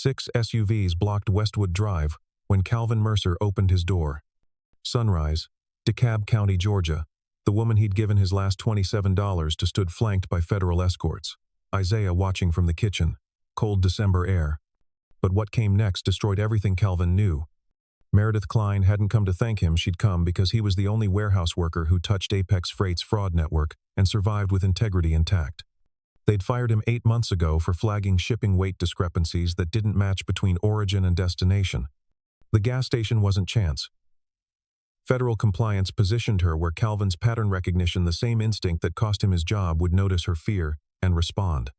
6 SUVs blocked Westwood Drive when Calvin Mercer opened his door. Sunrise, DeKalb County, Georgia. The woman he'd given his last $27 to stood flanked by federal escorts. Isaiah watching from the kitchen. Cold December air. But what came next destroyed everything Calvin knew. Meredith Kline hadn't come to thank him, she'd come because he was the only warehouse worker who touched Apex Freight's fraud network and survived with integrity intact. They'd fired him 8 months ago for flagging shipping weight discrepancies that didn't match between origin and destination. The gas station wasn't chance. Federal compliance positioned her where Calvin's pattern recognition, the same instinct that cost him his job, would notice her fear and respond.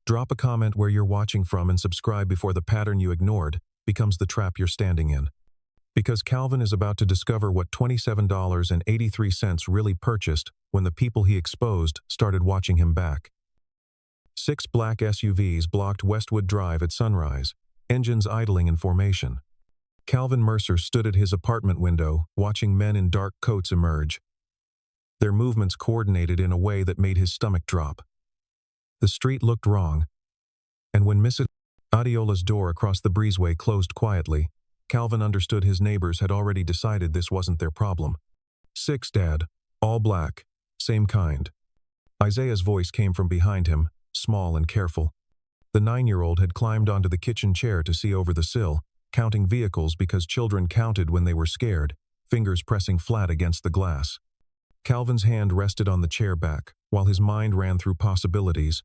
Drop a comment where you're watching from and subscribe before the pattern you ignored becomes the trap you're standing in. Because Calvin is about to discover what $27.83 really purchased when the people he exposed started watching him back. 6 black SUVs blocked Westwood Drive at sunrise, engines idling in formation. Calvin Mercer stood at his apartment window, watching men in dark coats emerge. Their movements coordinated in a way that made his stomach drop. The street looked wrong, and when Mrs. Adiola's door across the breezeway closed quietly, Calvin understood his neighbors had already decided this wasn't their problem. 6, Dad. All black. Same kind. Isaiah's voice came from behind him, small and careful. The 9-year-old had climbed onto the kitchen chair to see over the sill, counting vehicles because children counted when they were scared, fingers pressing flat against the glass. Calvin's hand rested on the chair back, while his mind ran through possibilities,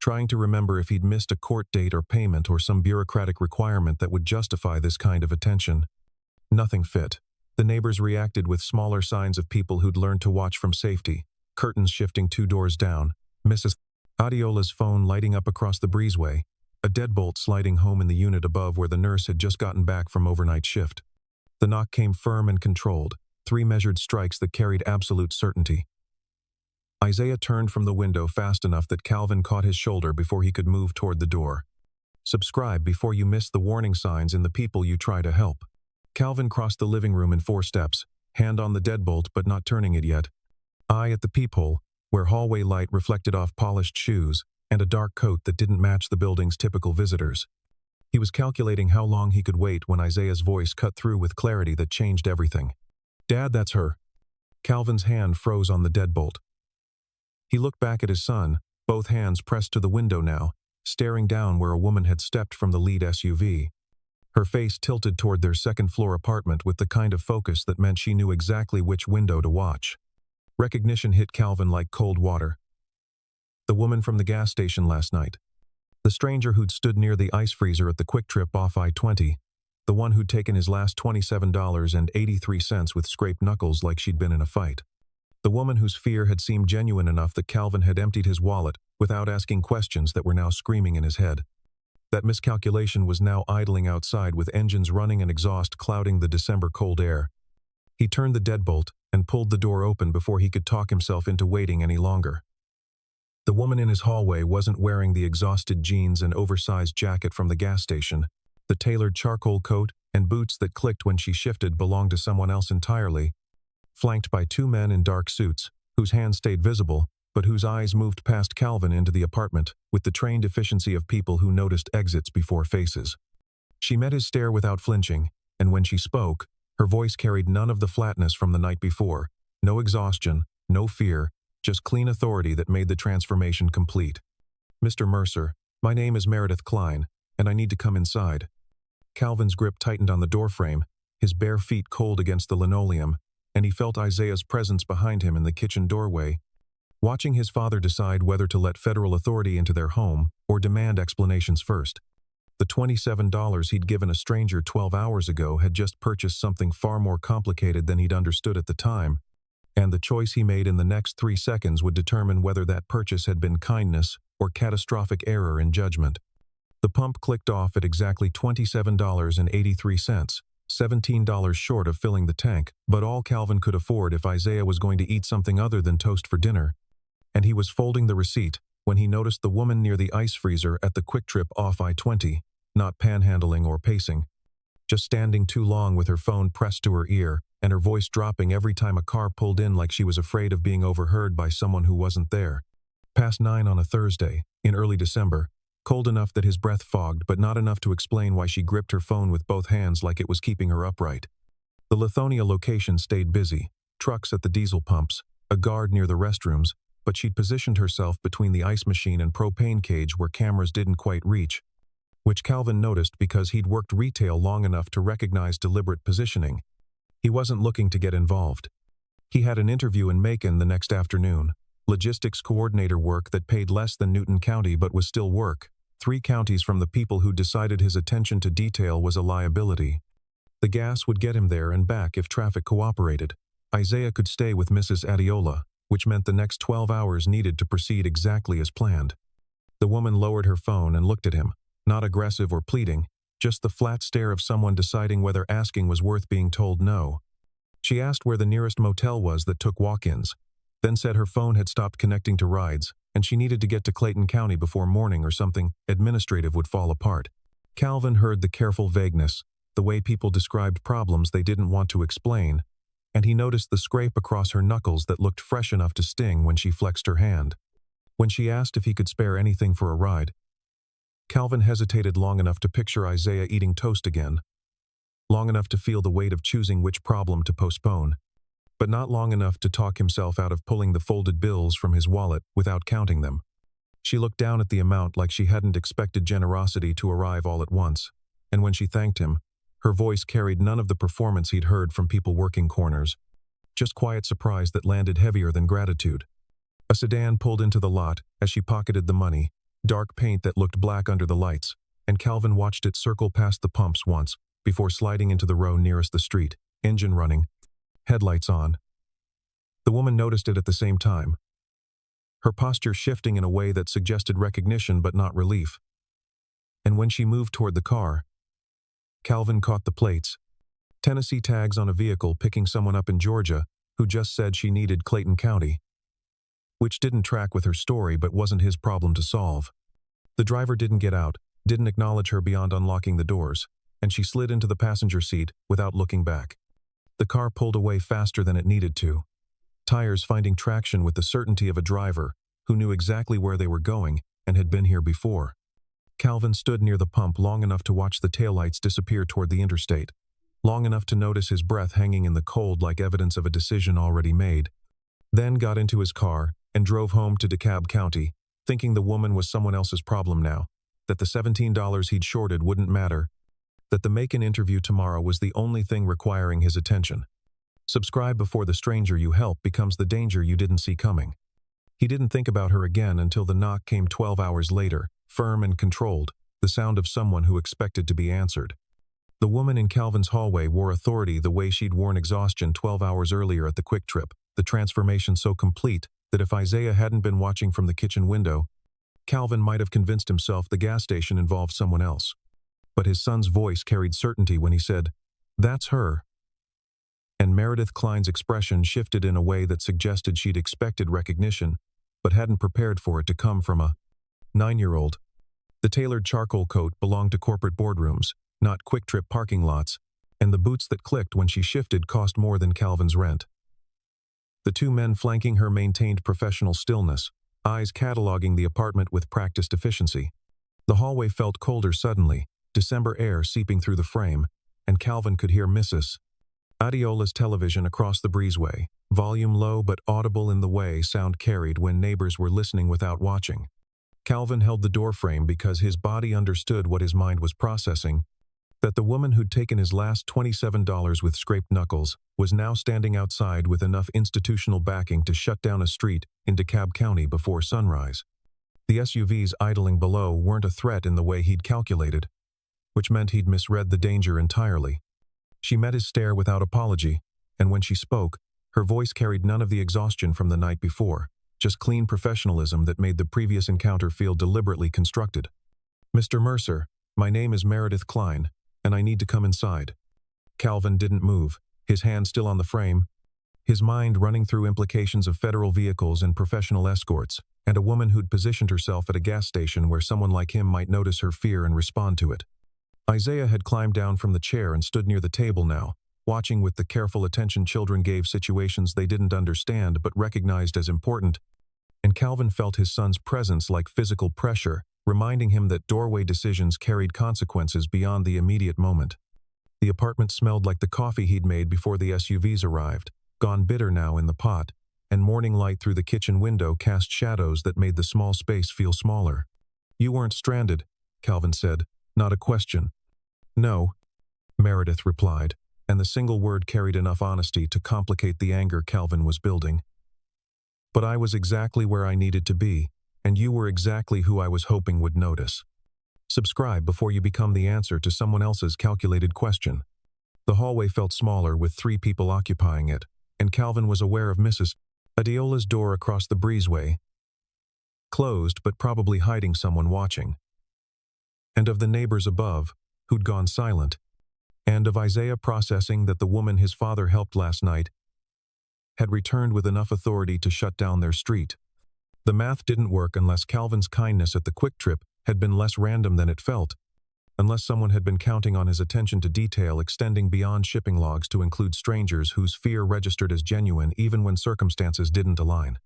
trying to remember if he'd missed a court date or payment or some bureaucratic requirement that would justify this kind of attention. Nothing fit. The neighbors reacted with smaller signs of people who'd learned to watch from safety, curtains shifting 2 doors down, Mrs. Adiola's phone lighting up across the breezeway, a deadbolt sliding home in the unit above where the nurse had just gotten back from overnight shift. The knock came firm and controlled, 3 measured strikes that carried absolute certainty. Isaiah turned from the window fast enough that Calvin caught his shoulder before he could move toward the door. Subscribe before you miss the warning signs in the people you try to help. Calvin crossed the living room in 4 steps, hand on the deadbolt but not turning it yet. Eye at the peephole, where hallway light reflected off polished shoes and a dark coat that didn't match the building's typical visitors. He was calculating how long he could wait when Isaiah's voice cut through with clarity that changed everything. Dad, that's her. Calvin's hand froze on the deadbolt. He looked back at his son, both hands pressed to the window now, staring down where a woman had stepped from the lead SUV. Her face tilted toward their second-floor apartment with the kind of focus that meant she knew exactly which window to watch. Recognition hit Calvin like cold water. The woman from the gas station last night. The stranger who'd stood near the ice freezer at the Quick Trip off I-20. The one who'd taken his last $27.83 with scraped knuckles like she'd been in a fight. The woman whose fear had seemed genuine enough that Calvin had emptied his wallet without asking questions that were now screaming in his head. That miscalculation was now idling outside with engines running and exhaust clouding the December cold air. He turned the deadbolt and pulled the door open before he could talk himself into waiting any longer. The woman in his hallway wasn't wearing the exhausted jeans and oversized jacket from the gas station. The tailored charcoal coat and boots that clicked when she shifted belonged to someone else entirely. Flanked by 2 men in dark suits, whose hands stayed visible, but whose eyes moved past Calvin into the apartment, with the trained efficiency of people who noticed exits before faces. She met his stare without flinching, and when she spoke, her voice carried none of the flatness from the night before, no exhaustion, no fear, just clean authority that made the transformation complete. Mr. Mercer, my name is Meredith Kline, and I need to come inside. Calvin's grip tightened on the doorframe, his bare feet cold against the linoleum, and he felt Isaiah's presence behind him in the kitchen doorway, watching his father decide whether to let federal authority into their home or demand explanations first. The $27 he'd given a stranger 12 hours ago had just purchased something far more complicated than he'd understood at the time, and the choice he made in the next 3 seconds would determine whether that purchase had been kindness or catastrophic error in judgment. The pump clicked off at exactly $27.83. $17 short of filling the tank, but all Calvin could afford if Isaiah was going to eat something other than toast for dinner. And he was folding the receipt when he noticed the woman near the ice freezer at the Quick Trip off I-20, not panhandling or pacing, just standing too long with her phone pressed to her ear and her voice dropping every time a car pulled in like she was afraid of being overheard by someone who wasn't there. Past 9 on a Thursday, in early December, Cold enough that his breath fogged, but not enough to explain why she gripped her phone with both hands like it was keeping her upright. The Lithonia location stayed busy. Trucks at the diesel pumps, a guard near the restrooms, but she'd positioned herself between the ice machine and propane cage where cameras didn't quite reach, which Calvin noticed because he'd worked retail long enough to recognize deliberate positioning. He wasn't looking to get involved. He had an interview in Macon the next afternoon, logistics coordinator work that paid less than Newton County but was still work, 3 counties from the people who decided his attention to detail was a liability. The gas would get him there and back if traffic cooperated. Isaiah could stay with Mrs. Adiola, which meant the next 12 hours needed to proceed exactly as planned. The woman lowered her phone and looked at him, not aggressive or pleading, just the flat stare of someone deciding whether asking was worth being told no. She asked where the nearest motel was that took walk-ins, then said her phone had stopped connecting to rides, and she needed to get to Clayton County before morning or something administrative would fall apart. Calvin heard the careful vagueness, the way people described problems they didn't want to explain, and he noticed the scrape across her knuckles that looked fresh enough to sting when she flexed her hand. When she asked if he could spare anything for a ride, Calvin hesitated long enough to picture Isaiah eating toast again, long enough to feel the weight of choosing which problem to postpone, but not long enough to talk himself out of pulling the folded bills from his wallet without counting them. She looked down at the amount like she hadn't expected generosity to arrive all at once, and when she thanked him, her voice carried none of the performance he'd heard from people working corners, just quiet surprise that landed heavier than gratitude. A sedan pulled into the lot as she pocketed the money, dark paint that looked black under the lights, and Calvin watched it circle past the pumps once before sliding into the row nearest the street, engine running, headlights on. The woman noticed it at the same time, her posture shifting in a way that suggested recognition but not relief. And when she moved toward the car, Calvin caught the plates. Tennessee tags on a vehicle picking someone up in Georgia who just said she needed Clayton County, which didn't track with her story but wasn't his problem to solve. The driver didn't get out, didn't acknowledge her beyond unlocking the doors, and she slid into the passenger seat without looking back. The car pulled away faster than it needed to, tires finding traction with the certainty of a driver who knew exactly where they were going and had been here before. Calvin stood near the pump long enough to watch the taillights disappear toward the interstate, long enough to notice his breath hanging in the cold like evidence of a decision already made, then got into his car and drove home to DeKalb County, thinking the woman was someone else's problem now, that the $17 he'd shorted wouldn't matter, that the Macon interview tomorrow was the only thing requiring his attention. Subscribe before the stranger you help becomes the danger you didn't see coming. He didn't think about her again until the knock came 12 hours later, firm and controlled, the sound of someone who expected to be answered. The woman in Calvin's hallway wore authority the way she'd worn exhaustion 12 hours earlier at the Quick Trip, the transformation so complete that if Isaiah hadn't been watching from the kitchen window, Calvin might have convinced himself the gas station involved someone else. But his son's voice carried certainty when he said, "That's her." And Meredith Klein's expression shifted in a way that suggested she'd expected recognition, but hadn't prepared for it to come from a 9-year-old. The tailored charcoal coat belonged to corporate boardrooms, not Quick Trip parking lots, and the boots that clicked when she shifted cost more than Calvin's rent. The 2 men flanking her maintained professional stillness, eyes cataloging the apartment with practiced efficiency. The hallway felt colder suddenly, December air seeping through the frame, and Calvin could hear Mrs. Adiola's television across the breezeway, volume low but audible in the way sound carried when neighbors were listening without watching. Calvin held the doorframe because his body understood what his mind was processing, that the woman who'd taken his last $27 with scraped knuckles was now standing outside with enough institutional backing to shut down a street in DeKalb County before sunrise. The SUVs idling below weren't a threat in the way he'd calculated, which meant he'd misread the danger entirely. She met his stare without apology, and when she spoke, her voice carried none of the exhaustion from the night before, just clean professionalism that made the previous encounter feel deliberately constructed. "Mr. Mercer, my name is Meredith Klein, and I need to come inside." Calvin didn't move, his hand still on the frame, his mind running through implications of federal vehicles and professional escorts, and a woman who'd positioned herself at a gas station where someone like him might notice her fear and respond to it. Isaiah had climbed down from the chair and stood near the table now, watching with the careful attention children gave situations they didn't understand but recognized as important, and Calvin felt his son's presence like physical pressure reminding him that doorway decisions carried consequences beyond the immediate moment. The apartment smelled like the coffee he'd made before the SUVs arrived, gone bitter now in the pot, and morning light through the kitchen window cast shadows that made the small space feel smaller. "You weren't stranded," Calvin said, "not a question." "No," Meredith replied, and the single word carried enough honesty to complicate the anger Calvin was building. "But I was exactly where I needed to be, and you were exactly who I was hoping would notice." Subscribe before you become the answer to someone else's calculated question. The hallway felt smaller with 3 people occupying it, and Calvin was aware of Mrs. Adeola's door across the breezeway, closed but probably hiding someone watching, and of the neighbors above, who'd gone silent, and of Isaiah processing that the woman his father helped last night had returned with enough authority to shut down their street. The math didn't work unless Calvin's kindness at the Quick Trip had been less random than it felt, unless someone had been counting on his attention to detail extending beyond shipping logs to include strangers whose fear registered as genuine even when circumstances didn't align.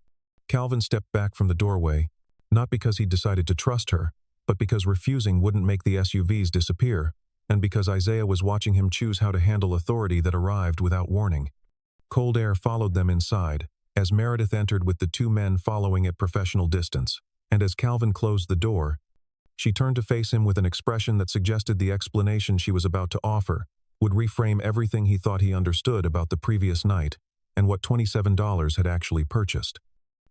Calvin stepped back from the doorway, not because he'd decided to trust her, but because refusing wouldn't make the SUVs disappear, and because Isaiah was watching him choose how to handle authority that arrived without warning. Cold air followed them inside, as Meredith entered with the 2 men following at professional distance, and as Calvin closed the door, she turned to face him with an expression that suggested the explanation she was about to offer would reframe everything he thought he understood about the previous night and what $27 had actually purchased.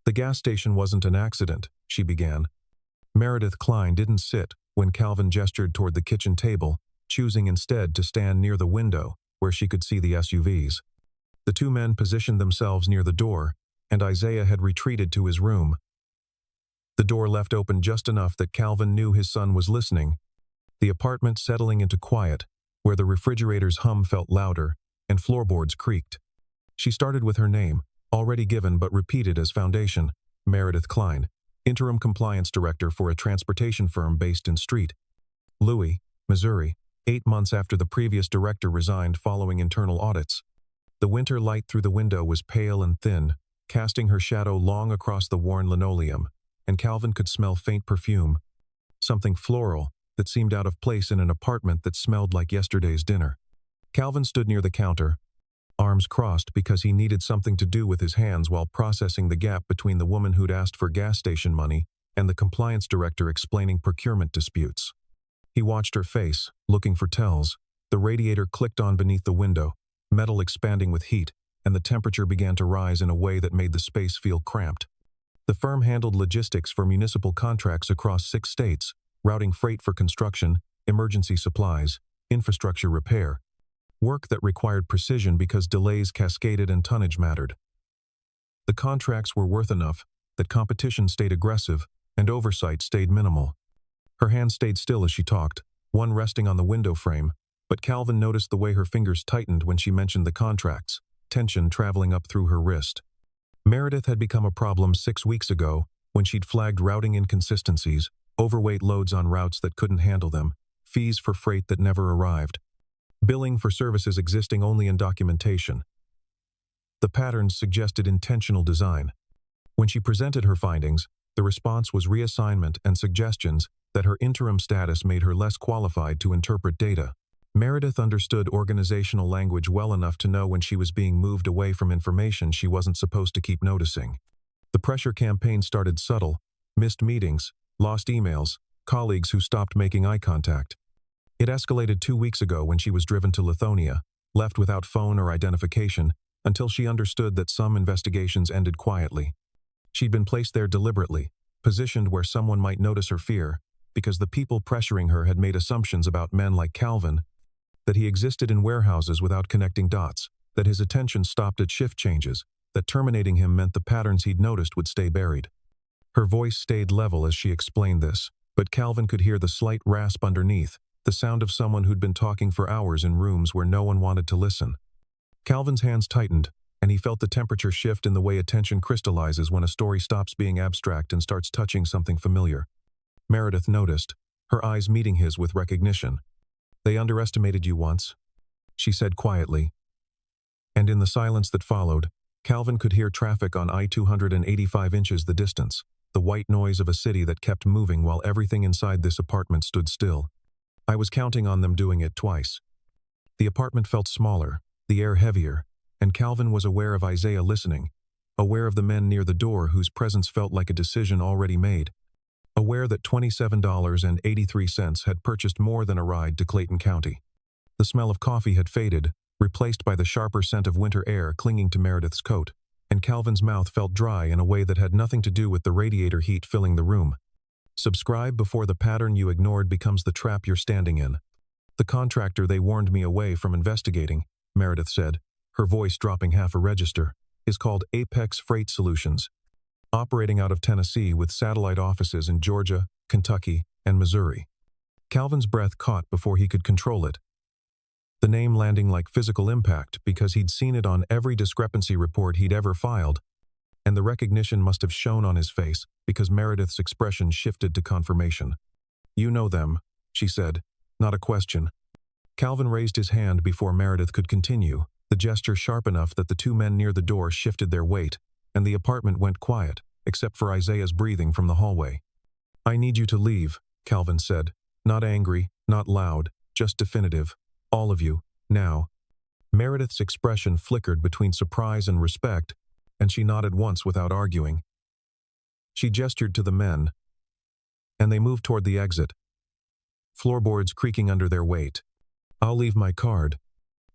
"The gas station wasn't an accident," she began. Meredith Klein didn't sit when Calvin gestured toward the kitchen table, choosing instead to stand near the window where she could see the SUVs. The 2 men positioned themselves near the door, and Isaiah had retreated to his room. The door left open just enough that Calvin knew his son was listening, the apartment settling into quiet, where the refrigerator's hum felt louder and floorboards creaked. She started with her name, already given but repeated as foundation, Meredith Klein, interim compliance director for a transportation firm based in Louis, Missouri, 8 months after the previous director resigned following internal audits. The winter light through the window was pale and thin, casting her shadow long across the worn linoleum, and Calvin could smell faint perfume, something floral that seemed out of place in an apartment that smelled like yesterday's dinner. Calvin stood near the counter, arms crossed because he needed something to do with his hands while processing the gap between the woman who'd asked for gas station money and the compliance director explaining procurement disputes. He watched her face, looking for tells. The radiator clicked on beneath the window, metal expanding with heat, and the temperature began to rise in a way that made the space feel cramped. The firm handled logistics for municipal contracts across 6 states, routing freight for construction, emergency supplies, infrastructure repair, work that required precision because delays cascaded and tonnage mattered. The contracts were worth enough that competition stayed aggressive and oversight stayed minimal. Her hands stayed still as she talked, one resting on the window frame, but Calvin noticed the way her fingers tightened when she mentioned the contracts, tension traveling up through her wrist. Meredith had become a problem 6 weeks ago when she'd flagged routing inconsistencies, overweight loads on routes that couldn't handle them, fees for freight that never arrived, billing for services existing only in documentation. The patterns suggested intentional design. When she presented her findings, the response was reassignment and suggestions that her interim status made her less qualified to interpret data. Meredith understood organizational language well enough to know when she was being moved away from information she wasn't supposed to keep noticing. The pressure campaign started subtle: missed meetings, lost emails, colleagues who stopped making eye contact. It escalated 2 weeks ago when she was driven to Lithonia, left without phone or identification, until she understood that some investigations ended quietly. She'd been placed there deliberately, positioned where someone might notice her fear, because the people pressuring her had made assumptions about men like Calvin, that he existed in warehouses without connecting dots, that his attention stopped at shift changes, that terminating him meant the patterns he'd noticed would stay buried. Her voice stayed level as she explained this, but Calvin could hear the slight rasp underneath, the sound of someone who'd been talking for hours in rooms where no one wanted to listen. Calvin's hands tightened, and he felt the temperature shift in the way attention crystallizes when a story stops being abstract and starts touching something familiar. Meredith noticed, her eyes meeting his with recognition. "They underestimated you once," she said quietly. And in the silence that followed, Calvin could hear traffic on I-285 inches the distance, the white noise of a city that kept moving while everything inside this apartment stood still. I was counting on them doing it twice. The apartment felt smaller, the air heavier, and Calvin was aware of Isaiah listening, aware of the men near the door whose presence felt like a decision already made, aware that $27.83 had purchased more than a ride to Clayton County. The smell of coffee had faded, replaced by the sharper scent of winter air clinging to Meredith's coat, and Calvin's mouth felt dry in a way that had nothing to do with the radiator heat filling the room. Subscribe before the pattern you ignored becomes the trap you're standing in. The contractor they warned me away from investigating, Meredith said, her voice dropping half a register, is called Apex Freight Solutions, operating out of Tennessee with satellite offices in Georgia, Kentucky, and Missouri. Calvin's breath caught before he could control it, the name landing like physical impact because he'd seen it on every discrepancy report he'd ever filed, and the recognition must have shown on his face because Meredith's expression shifted to confirmation. "You know them," she said, not a question. Calvin raised his hand before Meredith could continue, the gesture sharp enough that the two men near the door shifted their weight, and the apartment went quiet, except for Isaiah's breathing from the hallway. "I need you to leave," Calvin said, not angry, not loud, just definitive. "All of you, now." Meredith's expression flickered between surprise and respect, and she nodded once without arguing. She gestured to the men, and they moved toward the exit, floorboards creaking under their weight. "I'll leave my card,"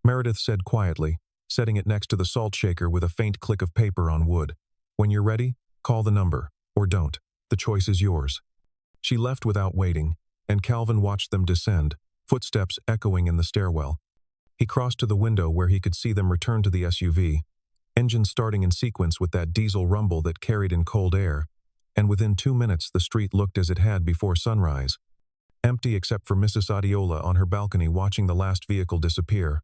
Meredith said quietly, setting it next to the salt shaker with a faint click of paper on wood. "When you're ready, call the number, or don't. The choice is yours." She left without waiting, and Calvin watched them descend, footsteps echoing in the stairwell. He crossed to the window where he could see them return to the SUV, engine starting in sequence with that diesel rumble that carried in cold air, and within 2 minutes the street looked as it had before sunrise, empty except for Mrs. Adiola on her balcony watching the last vehicle disappear.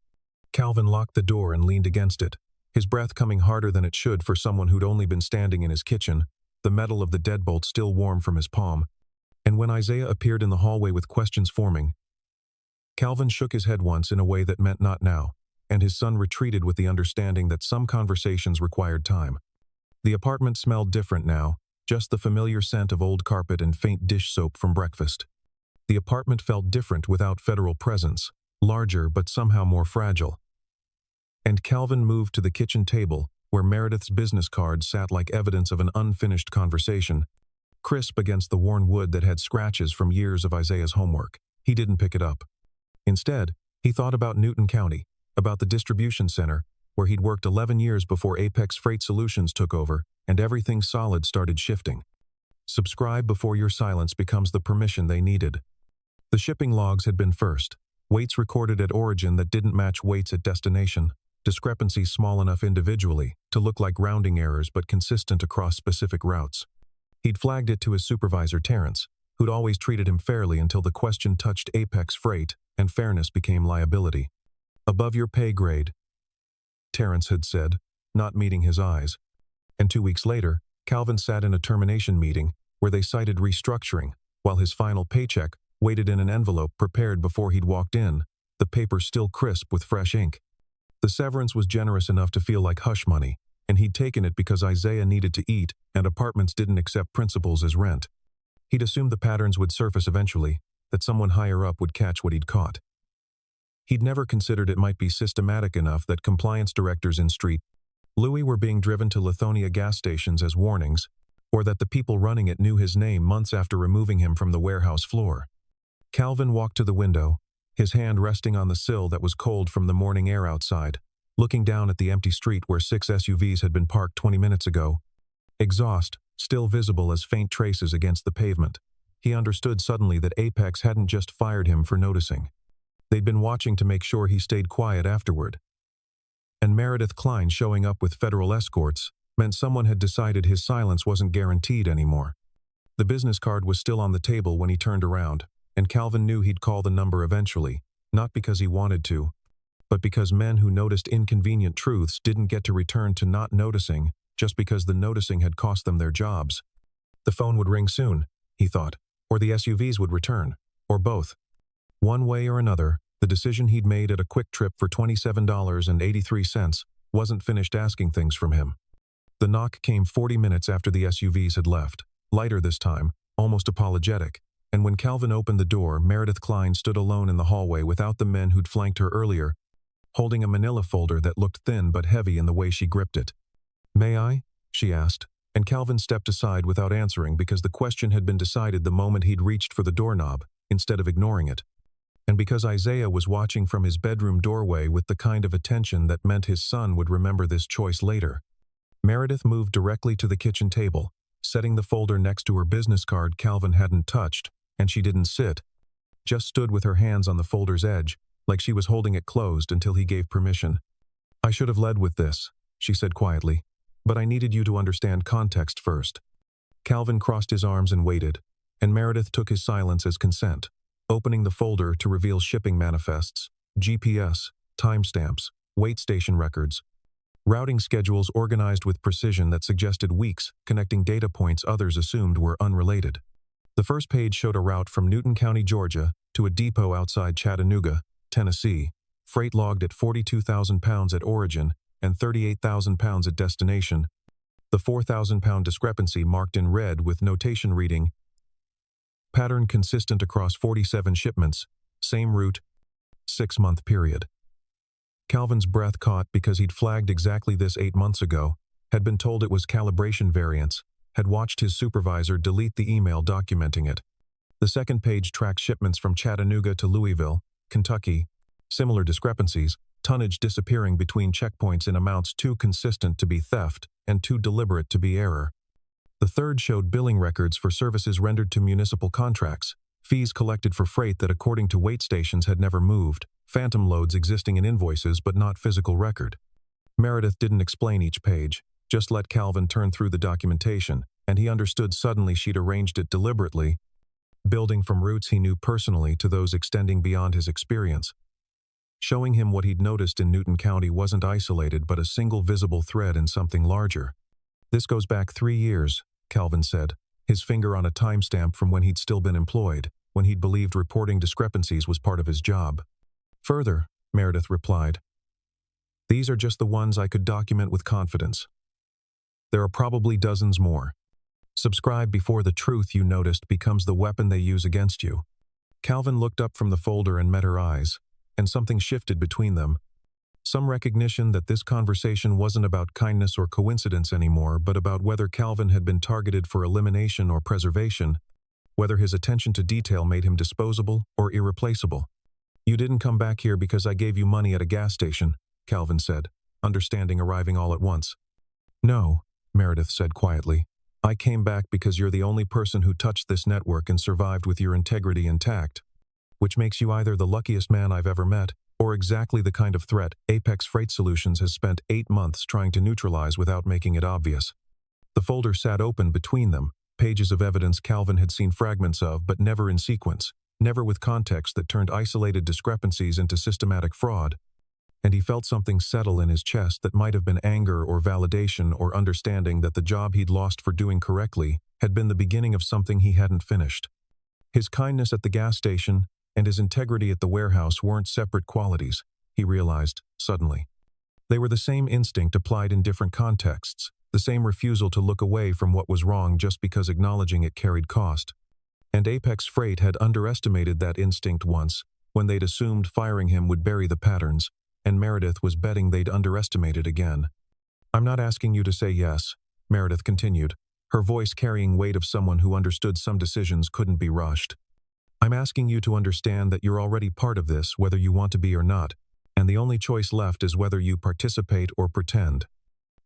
Calvin locked the door and leaned against it, his breath coming harder than it should for someone who'd only been standing in his kitchen, the metal of the deadbolt still warm from his palm. And when Isaiah appeared in the hallway with questions forming, Calvin shook his head once in a way that meant not now, and his son retreated with the understanding that some conversations required time. The apartment smelled different now, just the familiar scent of old carpet and faint dish soap from breakfast. The apartment felt different without federal presence, larger but somehow more fragile. And Calvin moved to the kitchen table, where Meredith's business card sat like evidence of an unfinished conversation, crisp against the worn wood that had scratches from years of Isaiah's homework. He didn't pick it up. Instead, he thought about Newton County, about the distribution center, where he'd worked 11 years before Apex Freight Solutions took over, and everything solid started shifting. Subscribe before your silence becomes the permission they needed. The shipping logs had been first, weights recorded at origin that didn't match weights at destination, discrepancies small enough individually to look like rounding errors but consistent across specific routes. He'd flagged it to his supervisor Terrence, who'd always treated him fairly until the question touched Apex Freight, and fairness became liability. "Above your pay grade," Terrence had said, not meeting his eyes. And 2 weeks later, Calvin sat in a termination meeting where they cited restructuring, while his final paycheck waited in an envelope prepared before he'd walked in, the paper still crisp with fresh ink. The severance was generous enough to feel like hush money, and he'd taken it because Isaiah needed to eat and apartments didn't accept principals as rent. He'd assumed the patterns would surface eventually, that someone higher up would catch what he'd caught. He'd never considered it might be systematic enough that compliance directors in Street Louis were being driven to Lithonia gas stations as warnings, or that the people running it knew his name months after removing him from the warehouse floor. Calvin walked to the window, his hand resting on the sill that was cold from the morning air outside, looking down at the empty street where 6 SUVs had been parked 20 minutes ago. Exhaust, still visible as faint traces against the pavement. He understood suddenly that Apex hadn't just fired him for noticing. They'd been watching to make sure he stayed quiet afterward. And Meredith Klein showing up with federal escorts meant someone had decided his silence wasn't guaranteed anymore. The business card was still on the table when he turned around, and Calvin knew he'd call the number eventually, not because he wanted to, but because men who noticed inconvenient truths didn't get to return to not noticing just because the noticing had cost them their jobs. The phone would ring soon, he thought, or the SUVs would return, or both. One way or another, the decision he'd made at a quick trip for $27.83 wasn't finished asking things from him. The knock came 40 minutes after the SUVs had left. lighter this time, almost apologetic, and when Calvin opened the door, Meredith Klein stood alone in the hallway without the men who'd flanked her earlier, holding a manila folder that looked thin but heavy in the way she gripped it. "May I?" she asked, and Calvin stepped aside without answering because the question had been decided the moment he'd reached for the doorknob, instead of ignoring it. And because Isaiah was watching from his bedroom doorway with the kind of attention that meant his son would remember this choice later. Meredith moved directly to the kitchen table, setting the folder next to her business card Calvin hadn't touched, and she didn't sit, just stood with her hands on the folder's edge, like she was holding it closed until he gave permission. "I should have led with this," she said quietly, "but I needed you to understand context first." Calvin crossed his arms and waited, and Meredith took his silence as consent, opening the folder to reveal shipping manifests, GPS, timestamps, weight station records, routing schedules organized with precision that suggested weeks, connecting data points others assumed were unrelated. The first page showed a route from Newton County, Georgia, to a depot outside Chattanooga, Tennessee, freight logged at 42,000 pounds at origin and 38,000 pounds at destination. The 4,000-pound discrepancy marked in red with notation reading, "Pattern consistent across 47 shipments, same route, 6-month period." Calvin's breath caught because he'd flagged exactly this 8 months ago, had been told it was calibration variance, had watched his supervisor delete the email documenting it. The second page tracks shipments from Chattanooga to Louisville, Kentucky, similar discrepancies, tonnage disappearing between checkpoints in amounts too consistent to be theft and too deliberate to be error. The third showed billing records for services rendered to municipal contracts, fees collected for freight that according to weight stations had never moved, phantom loads existing in invoices but not physical record. Meredith didn't explain each page, just let Calvin turn through the documentation, and he understood suddenly she'd arranged it deliberately, building from routes he knew personally to those extending beyond his experience. Showing him what he'd noticed in Newton County wasn't isolated but a single visible thread in something larger. "This goes back 3 years, Calvin said, his finger on a timestamp from when he'd still been employed, when he'd believed reporting discrepancies was part of his job. "Further," Meredith replied, "these are just the ones I could document with confidence. There are probably dozens more. Subscribe before the truth you noticed becomes the weapon they use against you." Calvin looked up from the folder and met her eyes, and something shifted between them. Some recognition that this conversation wasn't about kindness or coincidence anymore, but about whether Calvin had been targeted for elimination or preservation, whether his attention to detail made him disposable or irreplaceable. "You didn't come back here because I gave you money at a gas station," Calvin said, understanding arriving all at once. "No," Meredith said quietly. "I came back because you're the only person who touched this network and survived with your integrity intact, which makes you either the luckiest man I've ever met, or exactly the kind of threat Apex Freight Solutions has spent 8 months trying to neutralize without making it obvious." The folder sat open between them, pages of evidence Calvin had seen fragments of but never in sequence, never with context that turned isolated discrepancies into systematic fraud. And he felt something settle in his chest that might have been anger or validation or understanding that the job he'd lost for doing correctly had been the beginning of something he hadn't finished. His kindness at the gas station and his integrity at the warehouse weren't separate qualities, he realized, suddenly. They were the same instinct applied in different contexts, the same refusal to look away from what was wrong just because acknowledging it carried cost. And Apex Freight had underestimated that instinct once, when they'd assumed firing him would bury the patterns, and Meredith was betting they'd underestimate it again. "I'm not asking you to say yes," Meredith continued, her voice carrying weight of someone who understood some decisions couldn't be rushed. "I'm asking you to understand that you're already part of this, whether you want to be or not, and the only choice left is whether you participate or pretend."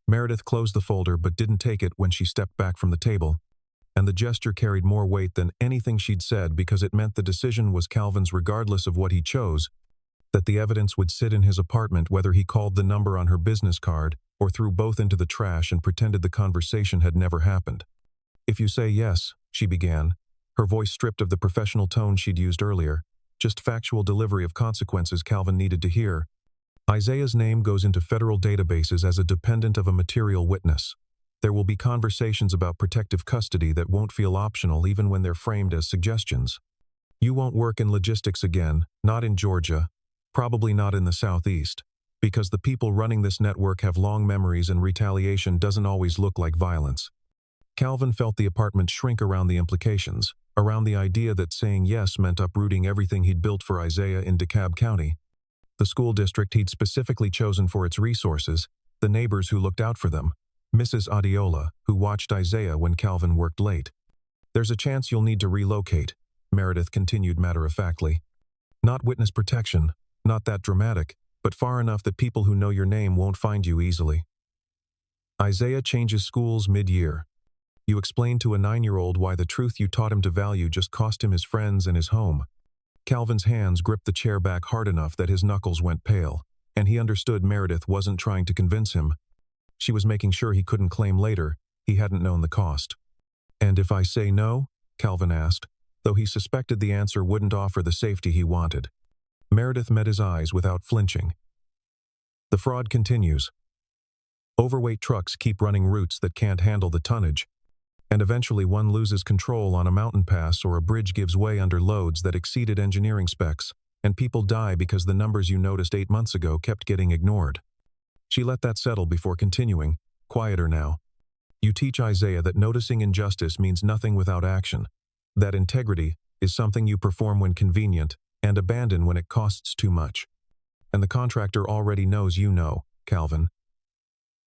Meredith closed the folder but didn't take it when she stepped back from the table, and the gesture carried more weight than anything she'd said because it meant the decision was Calvin's regardless of what he chose, that the evidence would sit in his apartment whether he called the number on her business card or threw both into the trash and pretended the conversation had never happened. "If you say yes," she began, her voice stripped of the professional tone she'd used earlier, just factual delivery of consequences Calvin needed to hear. "Isaiah's name goes into federal databases as a dependent of a material witness. There will be conversations about protective custody that won't feel optional even when they're framed as suggestions. You won't work in logistics again, not in Georgia, probably not in the Southeast, because the people running this network have long memories and retaliation doesn't always look like violence. Calvin felt the apartment shrink around the implications, around the idea that saying yes meant uprooting everything he'd built for Isaiah in DeKalb County. The school district he'd specifically chosen for its resources, the neighbors who looked out for them, Mrs. Adiola, who watched Isaiah when Calvin worked late. "There's a chance you'll need to relocate," Meredith continued matter-of-factly. "Not witness protection, not that dramatic, but far enough that people who know your name won't find you easily." Isaiah changes schools mid-year. You explain to a 9-year-old why the truth you taught him to value just cost him his friends and his home. Calvin's hands gripped the chair back hard enough that his knuckles went pale, and he understood Meredith wasn't trying to convince him. She was making sure he couldn't claim later he hadn't known the cost. "And if I say no?" Calvin asked, though he suspected the answer wouldn't offer the safety he wanted. Meredith met his eyes without flinching. "The fraud continues. Overweight trucks keep running routes that can't handle the tonnage, and eventually one loses control on a mountain pass or a bridge gives way under loads that exceeded engineering specs, and people die because the numbers you noticed 8 months ago kept getting ignored." She let that settle before continuing, quieter now. "You teach Isaiah that noticing injustice means nothing without action, that integrity is something you perform when convenient and abandon when it costs too much. And the contractor already knows you know, Calvin.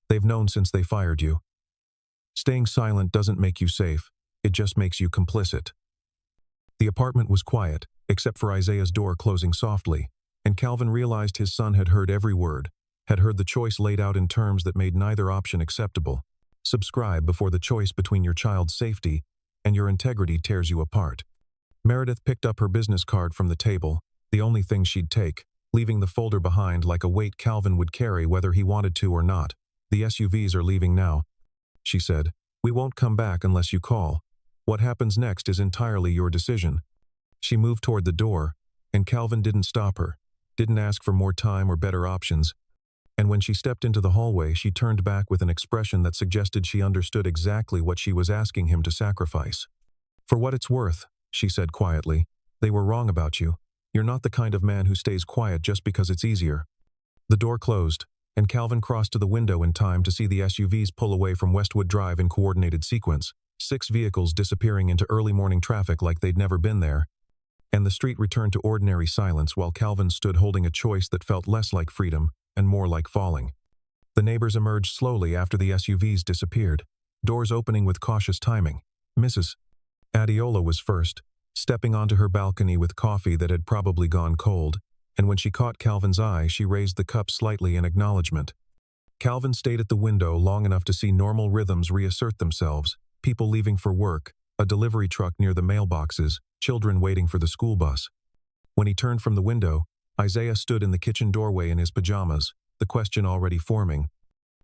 They've known since they fired you. Staying silent doesn't make you safe, it just makes you complicit." The apartment was quiet, except for Isaiah's door closing softly, and Calvin realized his son had heard every word, had heard the choice laid out in terms that made neither option acceptable. Subscribe before the choice between your child's safety and your integrity tears you apart. Meredith picked up her business card from the table, the only thing she'd take, leaving the folder behind like a weight Calvin would carry whether he wanted to or not. "The SUVs are leaving now," she said. "We won't come back unless you call. What happens next is entirely your decision." She moved toward the door, and Calvin didn't stop her, didn't ask for more time or better options. And when she stepped into the hallway, she turned back with an expression that suggested she understood exactly what she was asking him to sacrifice. "For what it's worth," she said quietly, "they were wrong about you. You're not the kind of man who stays quiet just because it's easier." The door closed, and Calvin crossed to the window in time to see the SUVs pull away from Westwood Drive in coordinated sequence, 6 vehicles disappearing into early morning traffic like they'd never been there. And the street returned to ordinary silence while Calvin stood holding a choice that felt less like freedom and more like falling. The neighbors emerged slowly after the SUVs disappeared, doors opening with cautious timing. Mrs. Adiola was first, stepping onto her balcony with coffee that had probably gone cold, and when she caught Calvin's eye, she raised the cup slightly in acknowledgement. Calvin stayed at the window long enough to see normal rhythms reassert themselves, people leaving for work, a delivery truck near the mailboxes, children waiting for the school bus. When he turned from the window, Isaiah stood in the kitchen doorway in his pajamas, the question already forming.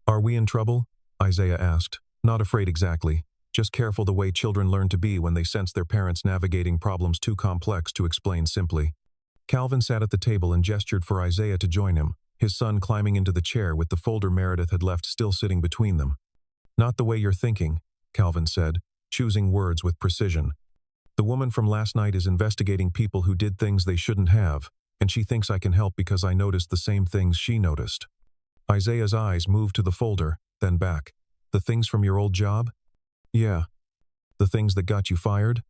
"Are we in trouble?" Isaiah asked, not afraid exactly, just careful the way children learn to be when they sense their parents navigating problems too complex to explain simply. Calvin sat at the table and gestured for Isaiah to join him, his son climbing into the chair with the folder Meredith had left still sitting between them. "Not the way you're thinking," Calvin said, choosing words with precision. "The woman from last night is investigating people who did things they shouldn't have, and she thinks I can help because I noticed the same things she noticed." Isaiah's eyes moved to the folder, then back. "The things from your old job?" "Yeah." "The things that got you fired?"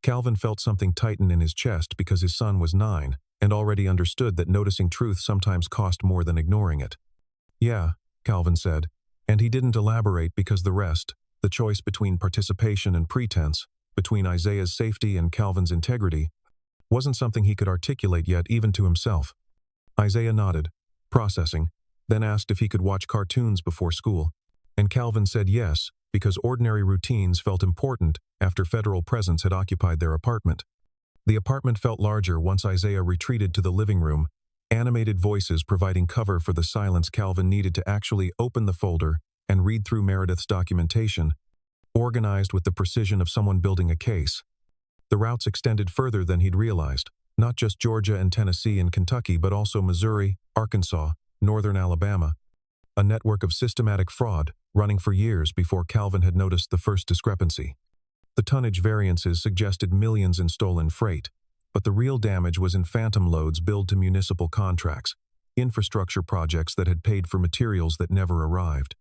Calvin felt something tighten in his chest because his son was 9, and already understood that noticing truth sometimes cost more than ignoring it. "Yeah," Calvin said, and he didn't elaborate because the rest, the choice between participation and pretense, between Isaiah's safety and Calvin's integrity, wasn't something he could articulate yet even to himself. Isaiah nodded, processing, then asked if he could watch cartoons before school, and Calvin said yes, because ordinary routines felt important after federal presence had occupied their apartment. The apartment felt larger once Isaiah retreated to the living room, animated voices providing cover for the silence Calvin needed to actually open the folder and read through Meredith's documentation, organized with the precision of someone building a case. The routes extended further than he'd realized, not just Georgia and Tennessee and Kentucky but also Missouri, Arkansas, northern Alabama. A network of systematic fraud running for years before Calvin had noticed the first discrepancy. The tonnage variances suggested millions in stolen freight, but the real damage was in phantom loads billed to municipal contracts, infrastructure projects that had paid for materials that never arrived.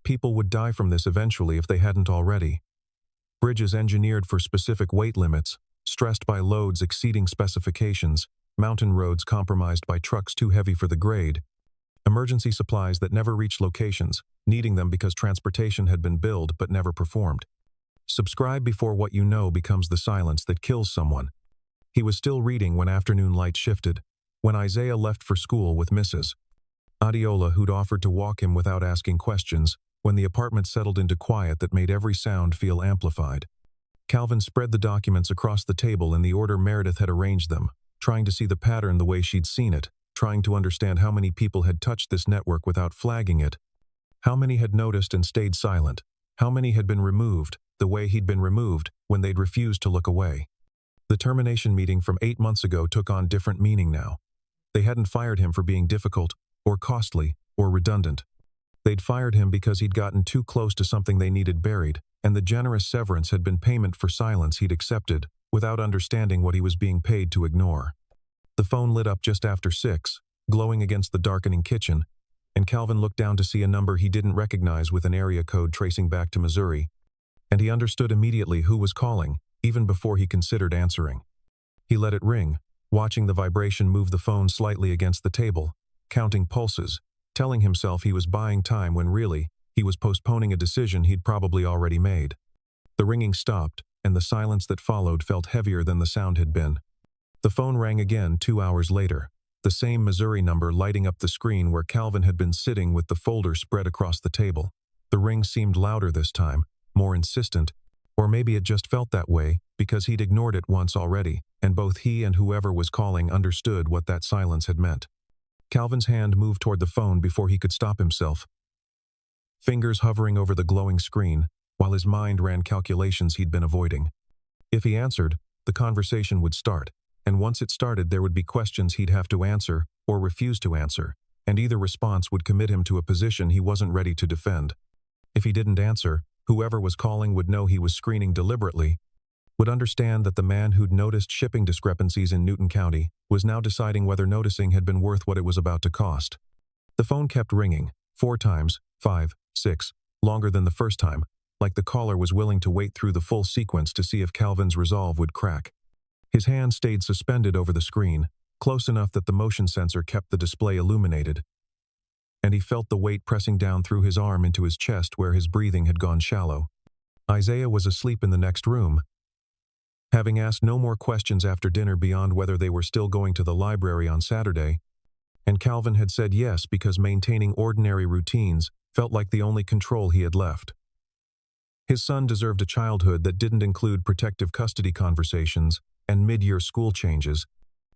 People would die from this eventually if they hadn't already, bridges engineered for specific weight limits, stressed by loads exceeding specifications, mountain roads compromised by trucks too heavy for the grade, emergency supplies that never reached locations, needing them because transportation had been billed but never performed. Subscribe before what you know becomes the silence that kills someone. He was still reading when afternoon light shifted, when Isaiah left for school with Mrs. Adiola, who'd offered to walk him without asking questions, when the apartment settled into quiet that made every sound feel amplified. Calvin spread the documents across the table in the order Meredith had arranged them, trying to see the pattern the way she'd seen it, trying to understand how many people had touched this network without flagging it. How many had noticed and stayed silent? How many had been removed, the way he'd been removed, when they'd refused to look away? The termination meeting from 8 months ago took on different meaning now. They hadn't fired him for being difficult, or costly, or redundant. They'd fired him because he'd gotten too close to something they needed buried, and the generous severance had been payment for silence he'd accepted, without understanding what he was being paid to ignore. The phone lit up just after 6, glowing against the darkening kitchen, and Calvin looked down to see a number he didn't recognize with an area code tracing back to Missouri, and he understood immediately who was calling, even before he considered answering. He let it ring, watching the vibration move the phone slightly against the table, counting pulses, telling himself he was buying time when really, he was postponing a decision he'd probably already made. The ringing stopped, and the silence that followed felt heavier than the sound had been. The phone rang again 2 hours later, the same Missouri number lighting up the screen where Calvin had been sitting with the folder spread across the table. The ring seemed louder this time, more insistent, or maybe it just felt that way because he'd ignored it once already, and both he and whoever was calling understood what that silence had meant. Calvin's hand moved toward the phone before he could stop himself, fingers hovering over the glowing screen, while his mind ran calculations he'd been avoiding. If he answered, the conversation would start, and once it started there would be questions he'd have to answer or refuse to answer, and either response would commit him to a position he wasn't ready to defend. If he didn't answer, whoever was calling would know he was screening deliberately, would understand that the man who'd noticed shipping discrepancies in Newton County was now deciding whether noticing had been worth what it was about to cost. The phone kept ringing, 4 times, 5, 6, longer than the first time, like the caller was willing to wait through the full sequence to see if Calvin's resolve would crack. His hand stayed suspended over the screen, close enough that the motion sensor kept the display illuminated, and he felt the weight pressing down through his arm into his chest where his breathing had gone shallow. Isaiah was asleep in the next room, having asked no more questions after dinner beyond whether they were still going to the library on Saturday, and Calvin had said yes because maintaining ordinary routines felt like the only control he had left. His son deserved a childhood that didn't include protective custody conversations and mid-year school changes,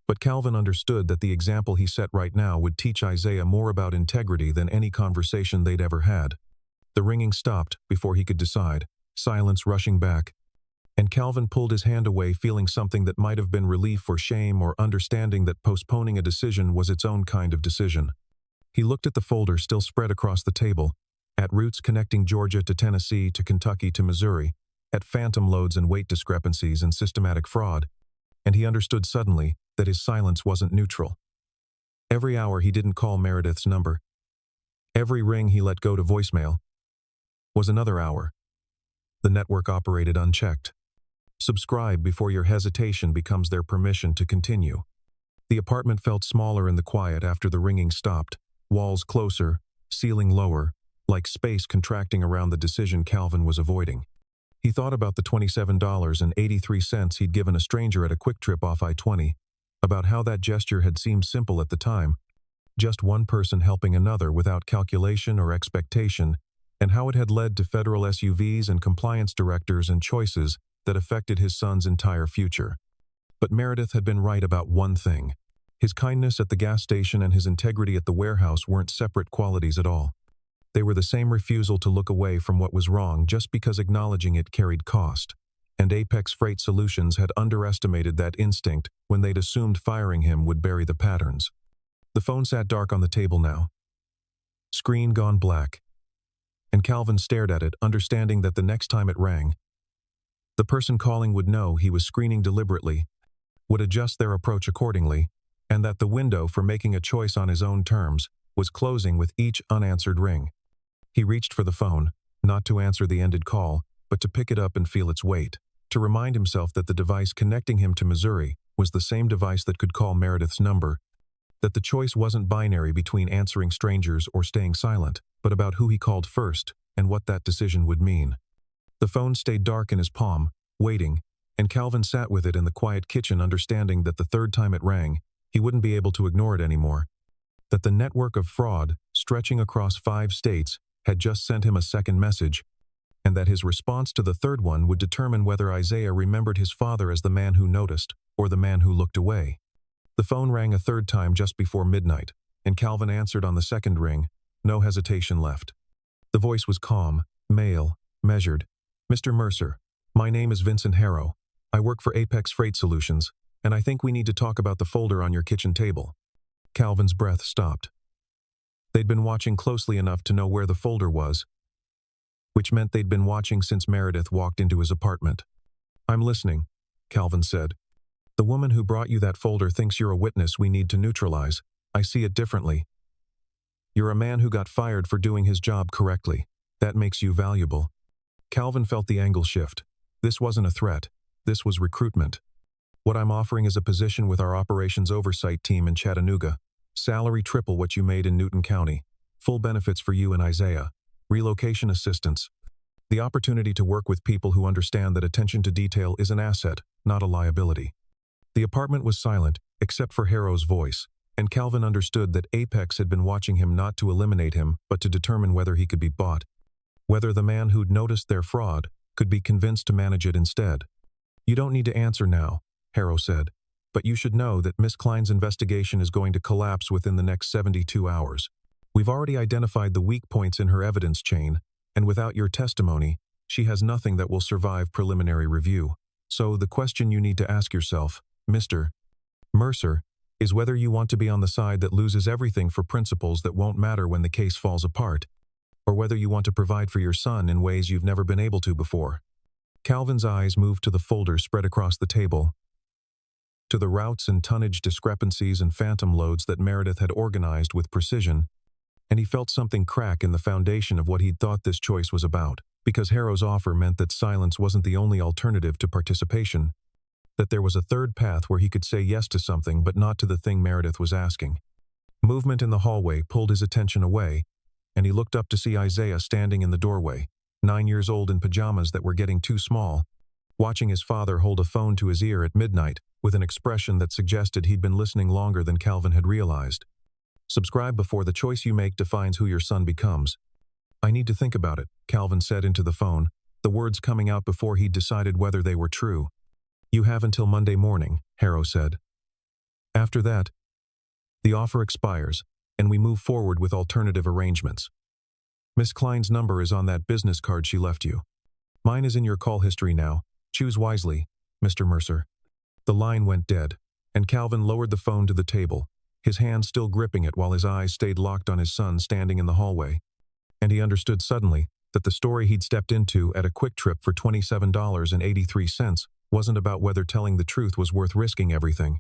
but Calvin understood that the example he set right now would teach Isaiah more about integrity than any conversation they'd ever had. The ringing stopped before he could decide, silence rushing back, and Calvin pulled his hand away, feeling something that might have been relief or shame or understanding that postponing a decision was its own kind of decision. He looked at the folder still spread across the table, at routes connecting Georgia to Tennessee to Kentucky to Missouri, at phantom loads and weight discrepancies and systematic fraud, and he understood suddenly that his silence wasn't neutral. Every hour he didn't call Meredith's number, every ring he let go to voicemail, was another hour. The network operated unchecked. Subscribe before your hesitation becomes their permission to continue. The apartment felt smaller in the quiet after the ringing stopped, walls closer, ceiling lower, like space contracting around the decision Calvin was avoiding. He thought about the $27.83 he'd given a stranger at a quick trip off I-20, about how that gesture had seemed simple at the time, just one person helping another without calculation or expectation, and how it had led to federal SUVs and compliance directors and choices that affected his son's entire future. But Meredith had been right about one thing. His kindness at the gas station and his integrity at the warehouse weren't separate qualities at all. They were the same refusal to look away from what was wrong just because acknowledging it carried cost. And Apex Freight Solutions had underestimated that instinct when they'd assumed firing him would bury the patterns. The phone sat dark on the table now, screen gone black, and Calvin stared at it, understanding that the next time it rang, the person calling would know he was screening deliberately, would adjust their approach accordingly, and that the window for making a choice on his own terms was closing with each unanswered ring. He reached for the phone, not to answer the ended call, but but to pick it up and feel its weight, to remind himself that the device connecting him to Missouri was the same device that could call Meredith's number, that the choice wasn't binary between answering strangers or staying silent, but about who he called first and what that decision would mean. The phone stayed dark in his palm, waiting, and Calvin sat with it in the quiet kitchen, understanding that the third time it rang, he wouldn't be able to ignore it anymore. That the network of fraud, stretching across 5 states, had just sent him a second message, and that his response to the third one would determine whether Isaiah remembered his father as the man who noticed or the man who looked away. The phone rang a third time just before midnight, and Calvin answered on the second ring, no hesitation left. The voice was calm, male, measured. "Mr. Mercer, my name is Vincent Harrow. I work for Apex Freight Solutions, and I think we need to talk about the folder on your kitchen table." Calvin's breath stopped. They'd been watching closely enough to know where the folder was, which meant they'd been watching since Meredith walked into his apartment. "I'm listening," Calvin said. "The woman who brought you that folder thinks you're a witness we need to neutralize. I see it differently. You're a man who got fired for doing his job correctly. That makes you valuable." Calvin felt the angle shift. This wasn't a threat. This was recruitment. "What I'm offering is a position with our operations oversight team in Chattanooga. Salary triple what you made in Newton County. Full benefits for you and Isaiah. Relocation assistance. The opportunity to work with people who understand that attention to detail is an asset, not a liability." The apartment was silent, except for Harrow's voice, and Calvin understood that Apex had been watching him not to eliminate him, but to determine whether he could be bought. Whether the man who'd noticed their fraud could be convinced to manage it instead. "You don't need to answer now," Harrow said, "but you should know that Miss Klein's investigation is going to collapse within the next 72 hours. We've already identified the weak points in her evidence chain, and without your testimony, she has nothing that will survive preliminary review. So the question you need to ask yourself, Mr. Mercer, is whether you want to be on the side that loses everything for principles that won't matter when the case falls apart, or whether you want to provide for your son in ways you've never been able to before." Calvin's eyes moved to the folder spread across the table, to the routes and tonnage discrepancies and phantom loads that Meredith had organized with precision, and he felt something crack in the foundation of what he'd thought this choice was about, because Harrow's offer meant that silence wasn't the only alternative to participation, that there was a third path where he could say yes to something but not to the thing Meredith was asking. Movement in the hallway pulled his attention away, and he looked up to see Isaiah standing in the doorway, 9 years old in pajamas that were getting too small, watching his father hold a phone to his ear at midnight with an expression that suggested he'd been listening longer than Calvin had realized. "Subscribe before the choice you make defines who your son becomes." "I need to think about it," Calvin said into the phone, the words coming out before he'd decided whether they were true. "You have until Monday morning," Harrow said. "After that, the offer expires, and we move forward with alternative arrangements. Miss Klein's number is on that business card she left you. Mine is in your call history now. Choose wisely, Mr. Mercer." The line went dead, and Calvin lowered the phone to the table, his hand still gripping it while his eyes stayed locked on his son standing in the hallway. And he understood suddenly that the story he'd stepped into at a Quick Trip for $27.83 wasn't about whether telling the truth was worth risking everything.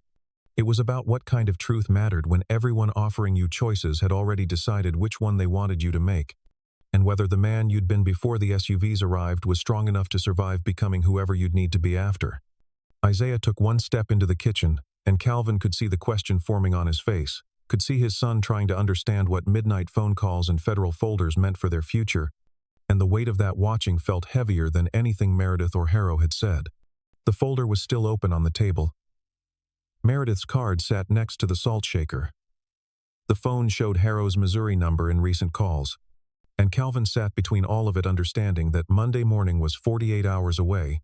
It was about what kind of truth mattered when everyone offering you choices had already decided which one they wanted you to make, and whether the man you'd been before the SUVs arrived was strong enough to survive becoming whoever you'd need to be after. Isaiah took one step into the kitchen, and Calvin could see the question forming on his face, could see his son trying to understand what midnight phone calls and federal folders meant for their future, and the weight of that watching felt heavier than anything Meredith or Harrow had said. The folder was still open on the table. Meredith's card sat next to the salt shaker. The phone showed Harrow's Missouri number in recent calls, and Calvin sat between all of it, understanding that Monday morning was 48 hours away,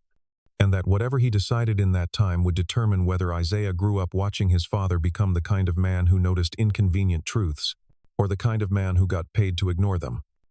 and that whatever he decided in that time would determine whether Isaiah grew up watching his father become the kind of man who noticed inconvenient truths, or the kind of man who got paid to ignore them.